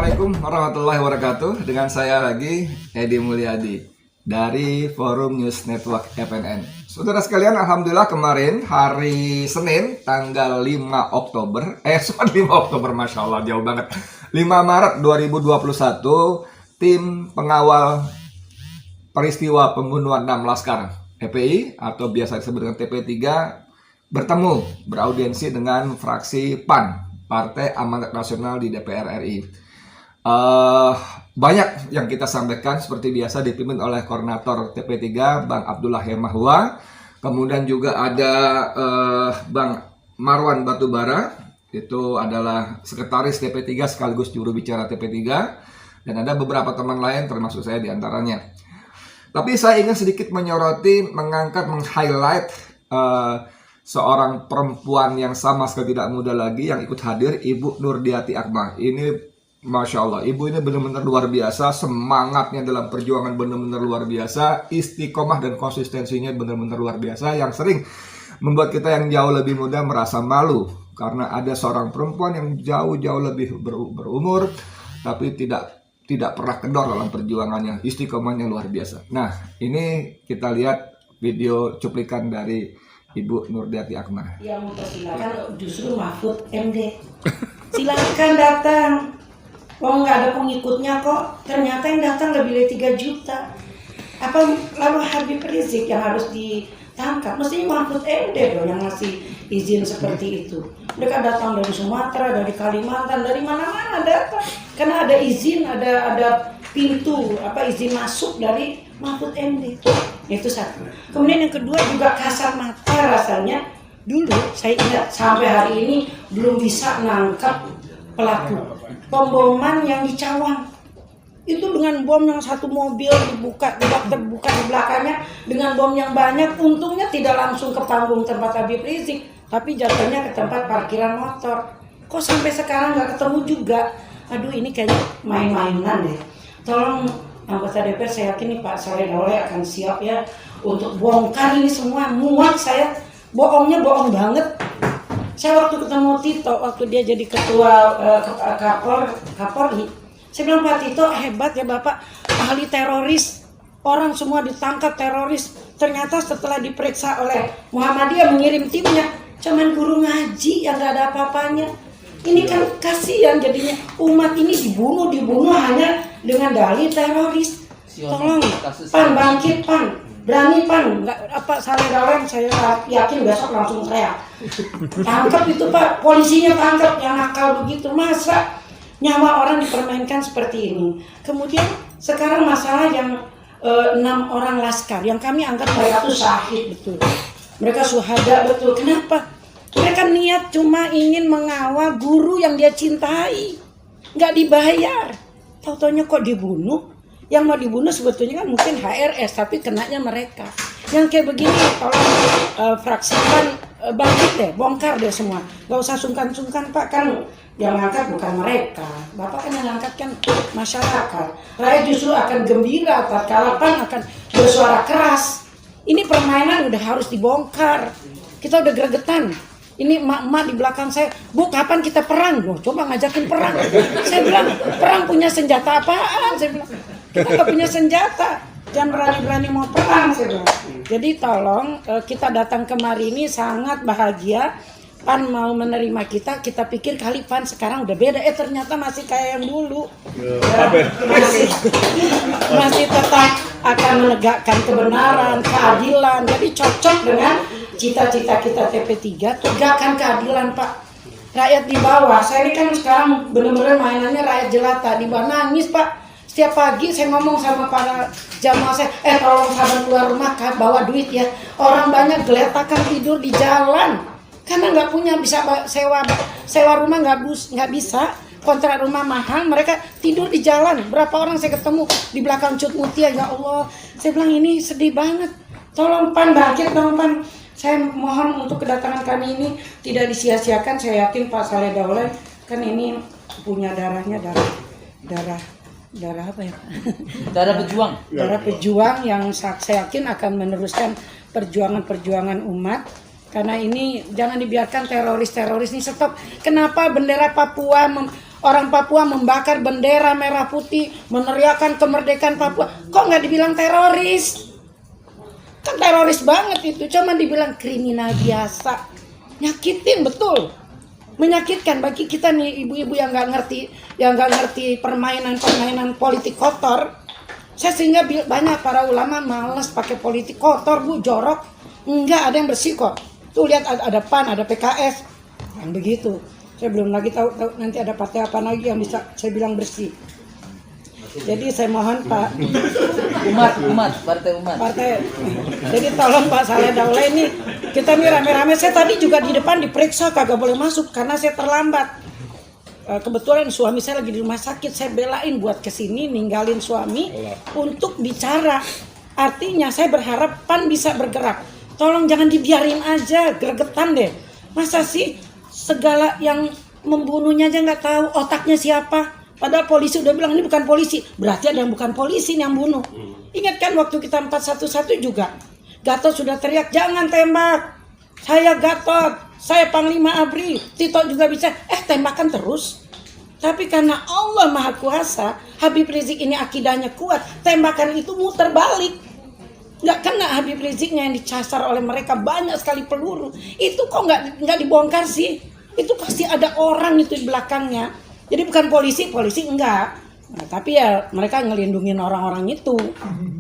Assalamualaikum warahmatullahi wabarakatuh. Dengan saya lagi Edi Mulyadi dari Forum News Network FNN. Saudara sekalian, alhamdulillah kemarin hari Senin tanggal 5 Oktober, 5 Oktober, Masya Allah jauh banget, 5 Maret 2021, tim pengawal peristiwa pembunuhan 6 laskar FPI atau biasa disebut dengan TP3 beraudiensi dengan fraksi PAN, Partai Amanat Nasional di DPR RI. Banyak yang kita sampaikan seperti biasa dipimpin oleh koordinator TP3 Bang Abdullah Hemahwa. Kemudian juga ada Bang Marwan Batubara, itu adalah sekretaris TP3 sekaligus juru bicara TP3, dan ada beberapa teman lain termasuk saya diantaranya. Tapi saya ingin sedikit menyoroti, meng-highlight seorang perempuan yang sama sekali tidak muda lagi yang ikut hadir, Ibu Nurdiati Akmal. Ini Masya Allah, ibu ini benar-benar luar biasa, semangatnya dalam perjuangan benar-benar luar biasa, istiqomah dan konsistensinya benar-benar luar biasa, yang sering membuat kita yang jauh lebih muda merasa malu karena ada seorang perempuan yang jauh-jauh lebih berumur tapi tidak pernah kendor dalam perjuangannya, istiqomahnya luar biasa. Nah, ini kita lihat video cuplikan dari Ibu Nurdiati Akmal. Yang mempersilahkan justru Mahfud MD. Silakan datang. Oh, nggak ada pengikutnya kok. Ternyata yang datang lebih dari 3 juta. Apa lalu Habib Rizik yang harus ditangkap? Mestinya Mahfud MD dong yang ngasih izin seperti itu. Mereka datang dari Sumatera, dari Kalimantan, dari mana-mana datang. Karena ada izin, ada pintu izin masuk dari Mahfud MD. Itu satu. Kemudian yang kedua juga kasat mata rasanya. Dulu saya ingat sampai hari ini belum bisa nangkap pelaku pemboman yang di Cawang. Itu dengan bom yang satu mobil terbuka di belakangnya dengan bom yang banyak. Untungnya tidak langsung ke panggung tempat Habib Rizik, tapi jatuhnya ke tempat parkiran motor. Kok sampai sekarang nggak ketemu juga? Aduh, ini kayaknya main-mainan deh. Tolong anggota DPR, saya yakin nih Pak Saleh Daulay akan siap ya untuk bongkar ini semua. Muak saya, bohongnya bohong banget. Saya waktu ketemu Tito, waktu dia jadi ketua Kapolri, saya bilang, Pak Tito hebat ya Bapak, ahli teroris, orang semua ditangkap teroris. Ternyata setelah diperiksa oleh Muhammadiyah mengirim timnya, cuman guru ngaji yang gak ada apa-apanya. Ini kan kasihan jadinya, umat ini dibunuh hanya dengan dalih teroris. Tolong PAN bangkit, PAN berani, PAN nggak Saleh Daulay, saya yakin besok langsung teriak tangkap itu Pak, polisinya tangkap yang nakal begitu. Masa nyawa orang dipermainkan seperti ini? Kemudian sekarang masalah yang 6 orang laskar yang kami anggap mereka itu syahid betul, mereka syuhada betul. Kenapa? Mereka niat cuma ingin mengawal guru yang dia cintai, nggak dibayar. Tau-taunya kok dibunuh. Yang mau dibunuh sebetulnya kan mungkin HRS, tapi kenanya mereka. Yang kayak begini, tolong fraksi PAN bangkit deh, bongkar deh semua. Gak usah sungkan-sungkan Pak, kan yang ngangkat bukan mereka. Bapak kan yang ngangkat kan masyarakat. Rakyat justru akan gembira, tatkala PAN akan bersuara keras. Ini permainan udah harus dibongkar. Kita udah gregetan. Ini emak-emak di belakang saya, Bu kapan kita perang? Loh, coba ngajakin perang. Saya bilang, perang punya senjata apaan? Saya bilang, kita gak punya senjata, jangan berani-berani mau perang. Saya bilang. Jadi tolong, kita datang kemari ini sangat bahagia. PAN mau menerima kita pikir kali PAN sekarang udah beda. Ternyata masih kayak yang dulu. Masih tetap akan menegakkan kebenaran, keadilan. Jadi cocok dengan cita-cita kita TP3, tegakkan keadilan Pak. Rakyat di bawah, saya ini kan sekarang benar-benar mainannya rakyat jelata, di bawah nangis Pak. Setiap pagi saya ngomong sama para jamaah saya, tolong sahabat keluar rumah bawa duit ya. Orang banyak geletakan tidur di jalan karena nggak punya bisa sewa rumah, nggak bisa, kontrak rumah mahal, mereka tidur di jalan. Berapa orang saya ketemu di belakang Cut Mutia, ya Allah, saya bilang ini sedih banget. Tolong PAN bangkit dong PAN. Saya mohon untuk kedatangan kami ini tidak disia-siakan. Saya yakin Pak Saleh Daulay kan ini punya darahnya darah apa ya? Darah pejuang. Darah pejuang yang saya yakin akan meneruskan perjuangan umat. Karena ini jangan dibiarkan teroris ini stop. Kenapa bendera Papua orang Papua membakar bendera merah putih, meneriakan kemerdekaan Papua, kok nggak dibilang teroris? Kan teroris banget itu, cuma dibilang kriminal biasa. Nyakitin betul, menyakitkan bagi kita nih ibu-ibu yang nggak ngerti permainan politik kotor. Saya sehingga banyak para ulama malas pakai politik kotor, Bu, jorok. Enggak, ada yang bersih kok. Tuh lihat ada PAN, ada PKS, yang begitu. Saya belum lagi tahu nanti ada partai apa lagi yang bisa saya bilang bersih. Jadi saya mohon Pak Partai. Jadi tolong Pak Saleh Daulay ini, kita nih rame-rame. Saya tadi juga di depan diperiksa kagak boleh masuk karena saya terlambat. Kebetulan suami saya lagi di rumah sakit, saya belain buat kesini ninggalin suami untuk bicara. Artinya saya berharap PAN bisa bergerak. Tolong jangan dibiarin aja, gregetan deh. Masa sih segala yang membunuhnya aja nggak tahu otaknya siapa? Padahal polisi udah bilang ini bukan polisi, berarti ada yang bukan polisi yang bunuh. Ingat kan waktu kita 411 juga, Gatot sudah teriak jangan tembak. Saya Gatot, saya Panglima ABRI, Tito juga bisa. Tembakan terus. Tapi karena Allah Maha Kuasa, Habib Rizik ini akidahnya kuat, tembakan itu muter balik. Nggak kena Habib Riziknya yang dicasar oleh mereka banyak sekali peluru. Itu kok nggak dibongkar sih? Itu pasti ada orang itu di belakangnya. Jadi bukan polisi enggak. Nah, tapi ya mereka ngelindungin orang-orang itu.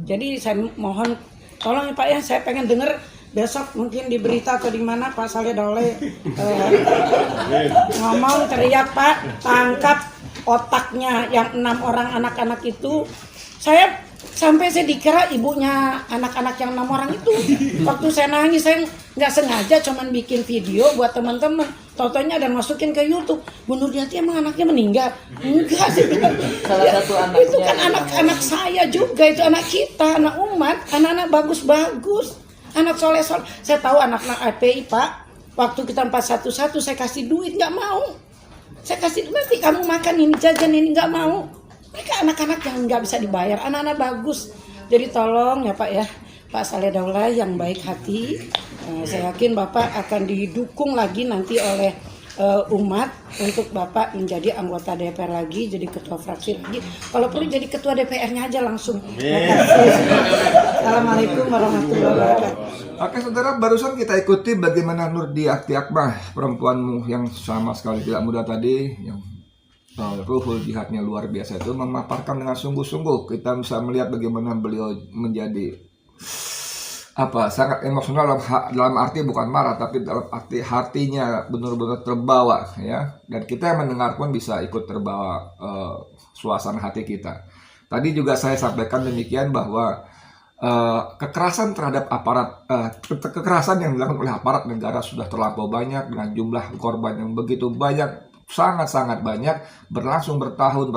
Jadi saya mohon tolong ya Pak ya, saya pengen dengar besok mungkin di berita atau di mana Pak Saleh Daulay ngomong teriak Pak, tangkap otaknya yang 6 orang anak-anak itu. Sampai saya dikira ibunya anak-anak yang 6 orang itu. Waktu saya nangis, saya nggak sengaja cuman bikin video buat teman-teman. Totonya dan masukin ke YouTube. Bu Nurjati emang anaknya meninggal? Enggak sih. Salah satu anaknya. Itu kan anak-anak saya juga, itu anak kita, anak umat, anak-anak bagus-bagus, anak soleh-soleh. Saya tahu anak-anak API Pak. Waktu kita 411 saya kasih duit nggak mau. Saya kasih nanti kamu makan ini jajan ini nggak mau. Mereka anak-anak yang nggak bisa dibayar, anak-anak bagus. Jadi tolong ya Pak ya, Pak Saleh Daulay yang baik hati. Saya yakin Bapak akan didukung lagi nanti oleh umat untuk Bapak menjadi anggota DPR lagi, jadi ketua fraksi lagi. Kalau perlu jadi ketua DPR-nya aja langsung. Terima kasih. Assalamualaikum warahmatullahi wabarakatuh. Oke saudara, barusan kita ikuti bagaimana Nurdi Aktiakmah, perempuanmu yang sama sekali tidak muda tadi, yang ruhul jihadnya luar biasa itu, memaparkan dengan sungguh-sungguh. Kita bisa melihat bagaimana beliau menjadi sangat emosional dalam arti bukan marah, tapi dalam arti hatinya benar-benar terbawa ya. Dan kita yang mendengar pun bisa ikut terbawa suasana hati kita. Tadi juga saya sampaikan demikian bahwa kekerasan terhadap aparat, kekerasan yang dilakukan oleh aparat negara sudah terlampau banyak dengan jumlah korban yang begitu banyak, sangat-sangat banyak, berlangsung bertahun,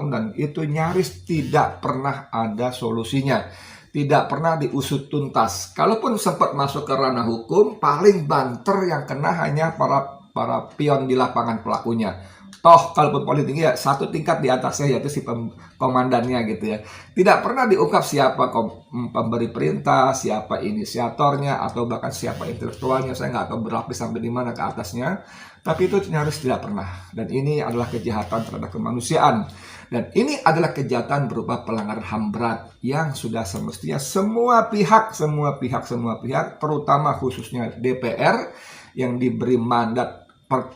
dan itu nyaris tidak pernah ada solusinya, tidak pernah diusut tuntas. Kalaupun sempat masuk ke ranah hukum, paling banter yang kena hanya para pion di lapangan pelakunya. Toh kalaupun politik ya satu tingkat di atasnya, yaitu si komandannya gitu ya. Tidak pernah diungkap siapa pemberi perintah, siapa inisiatornya, atau bahkan siapa intelektualnya. Saya nggak tahu berlapis sampai di mana ke atasnya. Tapi itu nyaris tidak pernah. Dan ini adalah kejahatan terhadap kemanusiaan. Dan ini adalah kejahatan berupa pelanggaran HAM berat yang sudah semestinya semua pihak, terutama khususnya DPR yang diberi mandat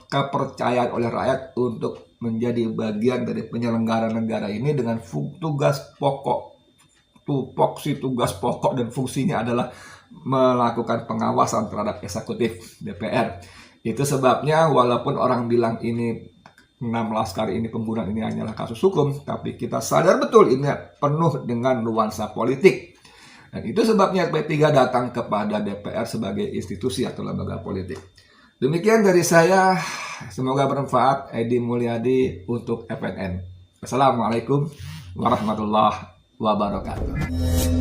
kepercayaan oleh rakyat untuk menjadi bagian dari penyelenggara negara ini dengan tugas pokok dan fungsinya adalah melakukan pengawasan terhadap eksekutif DPR. Itu sebabnya walaupun orang bilang ini 6 laskar ini pembunuhan ini hanyalah kasus hukum, tapi kita sadar betul ini penuh dengan nuansa politik. Dan itu sebabnya P3 datang kepada DPR sebagai institusi atau lembaga politik. Demikian dari saya, semoga bermanfaat. Edi Mulyadi untuk FNN. Assalamualaikum warahmatullahi wabarakatuh.